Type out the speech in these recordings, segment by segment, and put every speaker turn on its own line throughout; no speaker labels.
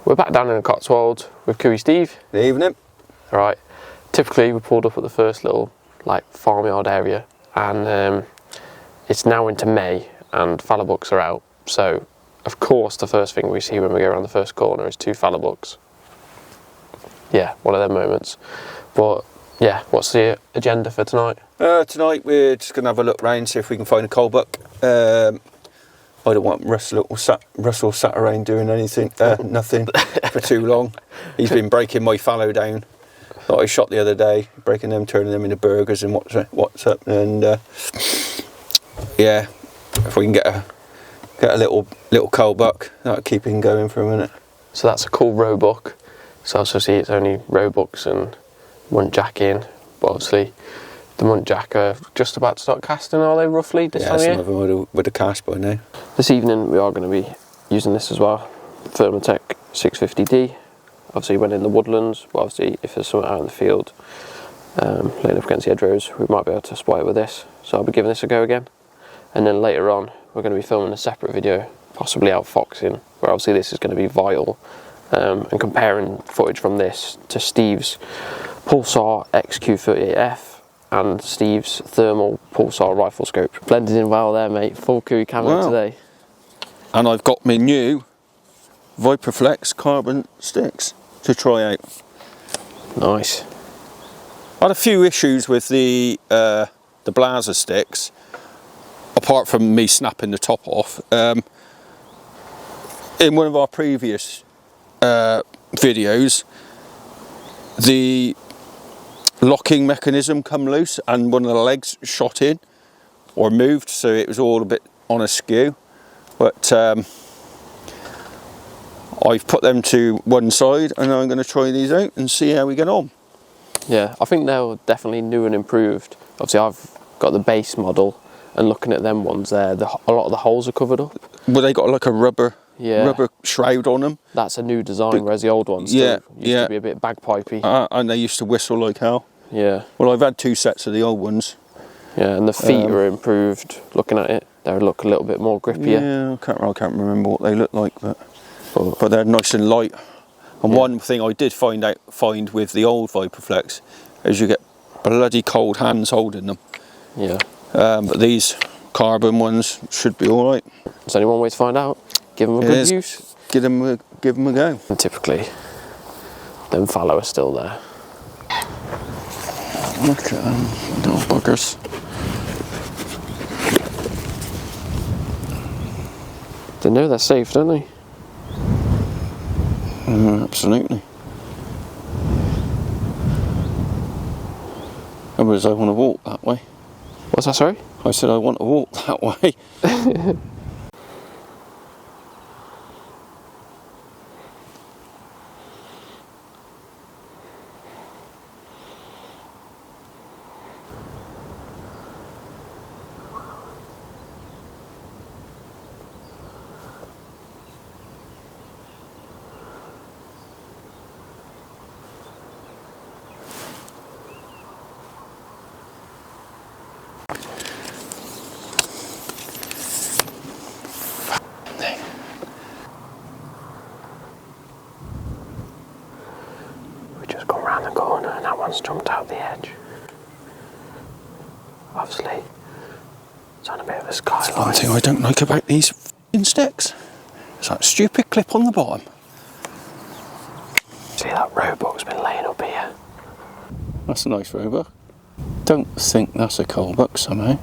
We're back down in the Cotswolds with KUIU Steve.
Good evening.
Right, typically we pulled up at the first little farmyard area, and it's now into May and fallow bucks are out. So of course the first thing we see when we go around the first corner is 2 fallow bucks. Yeah, one of them moments. But yeah, what's the agenda for tonight?
Tonight we're just going to have a look round, see if we can find a cull buck. I don't want Russell sat around doing anything, nothing for too long. He's been breaking my fallow down that I shot the other day, breaking them, turning them into burgers and what's up. And yeah, if we can get a little cull buck, that'll keep him going for a minute.
So that's a cool roebuck. So obviously it's only roebucks and muntjac in, but obviously the muntjac are just about to start casting, are they, roughly, this time of year?
Some of them would have cast by now.
This evening we are going to be using this as well, Thermatech 650D. Obviously when in the woodlands, but obviously if there's something out in the field, laying up against the hedgerows, we might be able to spot it with this. So I'll be giving this a go again. And then later on, we're going to be filming a separate video, possibly outfoxing, where obviously this is going to be vital, and comparing footage from this to Steve's Pulsar XQ38F and Steve's thermal Pulsar rifle scope. Blended in well there, mate. Full KUIU Camo today.
And I've got my new Viperflex carbon sticks to try out.
Nice.
I had a few issues with the Blazer sticks, apart from me snapping the top off. In one of our previous videos, the locking mechanism come loose and one of the legs shot in or moved, so it was all a bit on askew. But I've put them to one side and I'm going to try these out and see how we get on.
Yeah, I think they're definitely new and improved. Obviously I've got the base model, and looking at them ones there, a lot of the holes are covered up. Well,
they got like a rubber shroud on them.
That's a new design, whereas the old ones used to be a bit bagpipey.
And they used to whistle like hell.
Yeah.
Well, I've had 2 sets of the old ones.
Yeah, and the feet are improved. Looking at it, they look a little bit more grippier.
Yeah, I can't remember what they look like, but they're nice and light. And one thing I did find with the old Viperflex is you get bloody cold hands holding them.
Yeah.
But these carbon ones should be all right.
There's only one way to find out. Give them a good use.
Give them a go.
And typically, them fallow are still there.
Look at them, little buggers.
They know they're safe, don't they?
Absolutely. Otherwise, I want to walk that way.
What's that, sorry?
I said I want to walk that way.
And that one's jumped out the edge. Obviously, it's on a bit of a skyline.
That's one thing I don't like about these f***ing sticks. It's that stupid clip on the bottom.
See, that roebuck's been laying up here.
That's a nice roebuck. Don't think that's a cull buck somehow.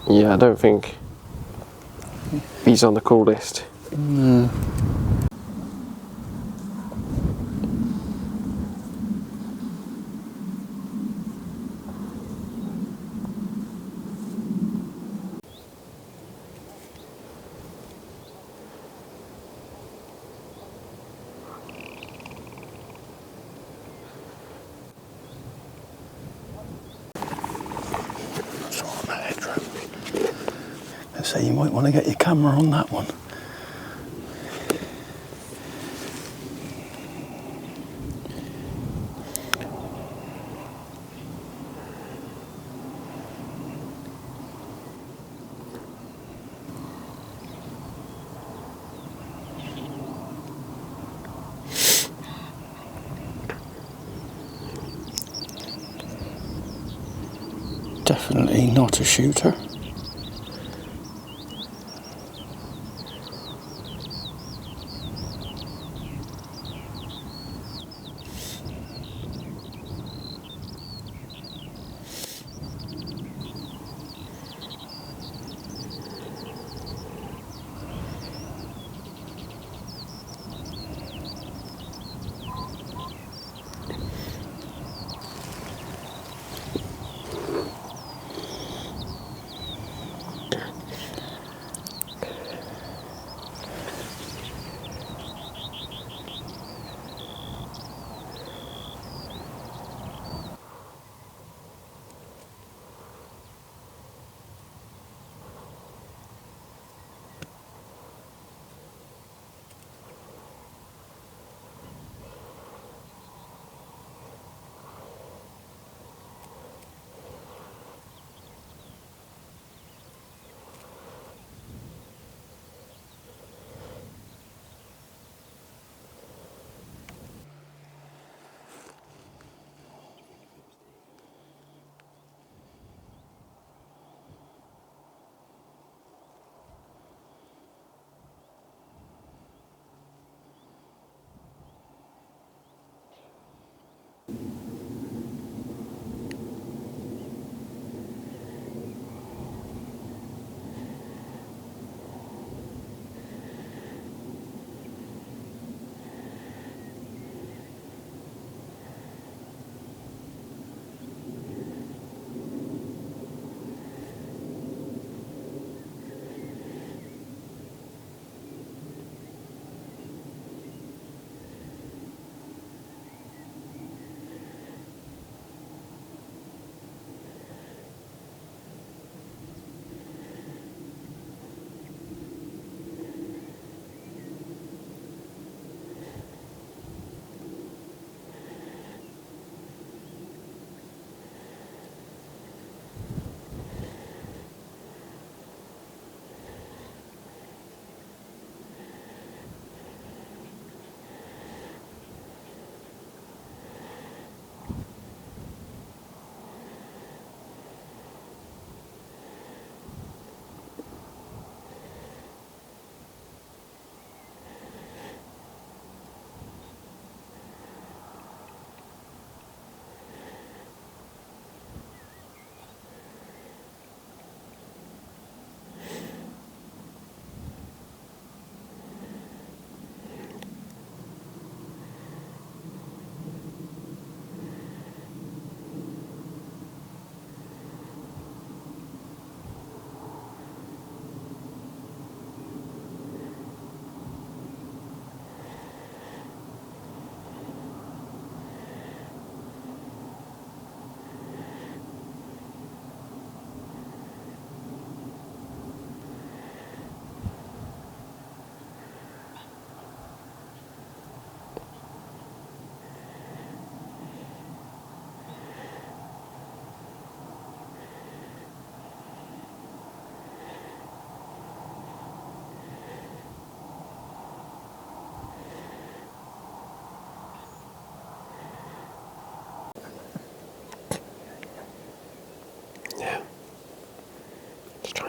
Yeah, I don't think he's on the cool list.
No. So you might want to get your camera on that one. Definitely not a shooter.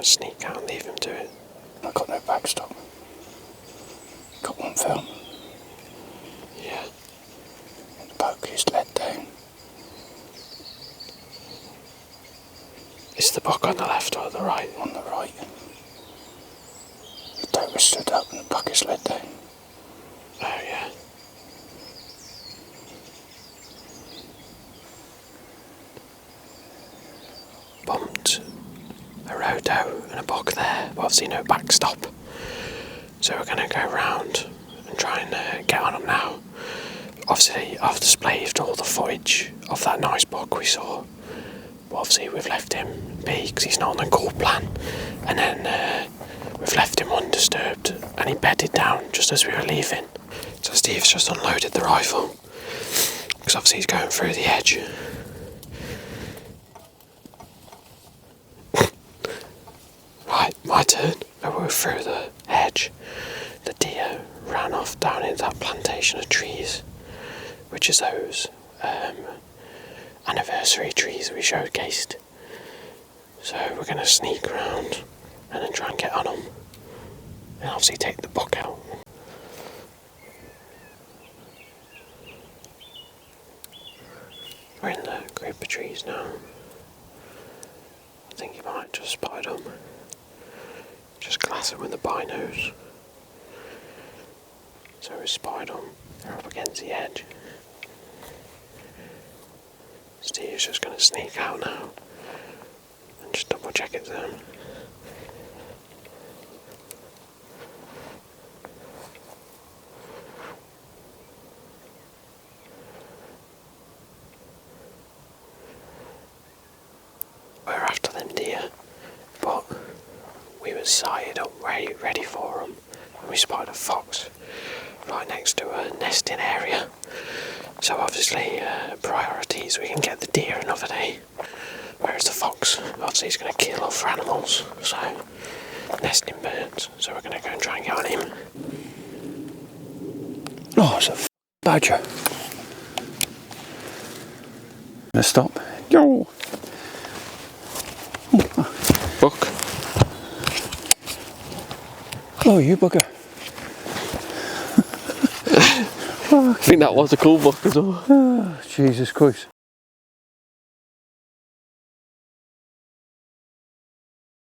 Sneak out and leave him to it.
I've got no backstop. Got one film.
Yeah.
The poke is let down.
Is the buck on the left or the right?
On the right. The tower stood up and the buck is let down.
Oh yeah. Bumped a rodo and a buck there, but obviously no backstop. So we're going to go round and try and get on them now. Obviously I've displayed all the footage of that nice buck we saw, but obviously we've left him be because he's not on the call plan, and then we've left him undisturbed and he bedded down just as we were leaving. So Steve's just unloaded the rifle because obviously he's going through the edge. Right, my turn. I went through the hedge. The deer ran off down into that plantation of trees, which is those anniversary trees we showcased So we're going to sneak around and then try and get on them. And obviously take the buck out. We're in the group of trees now. I think you might just spot them. Just glass them with the binos. So we spotted them. They're up against the edge. Steve's just going to sneak out now and just double check it's them. We're after them deer, but we were sighted up ready for them, and we spotted a fox right next to a nesting area. So obviously priorities, we can get the deer another day, whereas the fox obviously is going to kill other animals, so nesting birds, so we're going to go and try and get on him.
Oh, it's a badger. Let's stop. Yo!
Buck.
Oh, you bugger.
I think that was a cool buck as well.
Oh, Jesus Christ.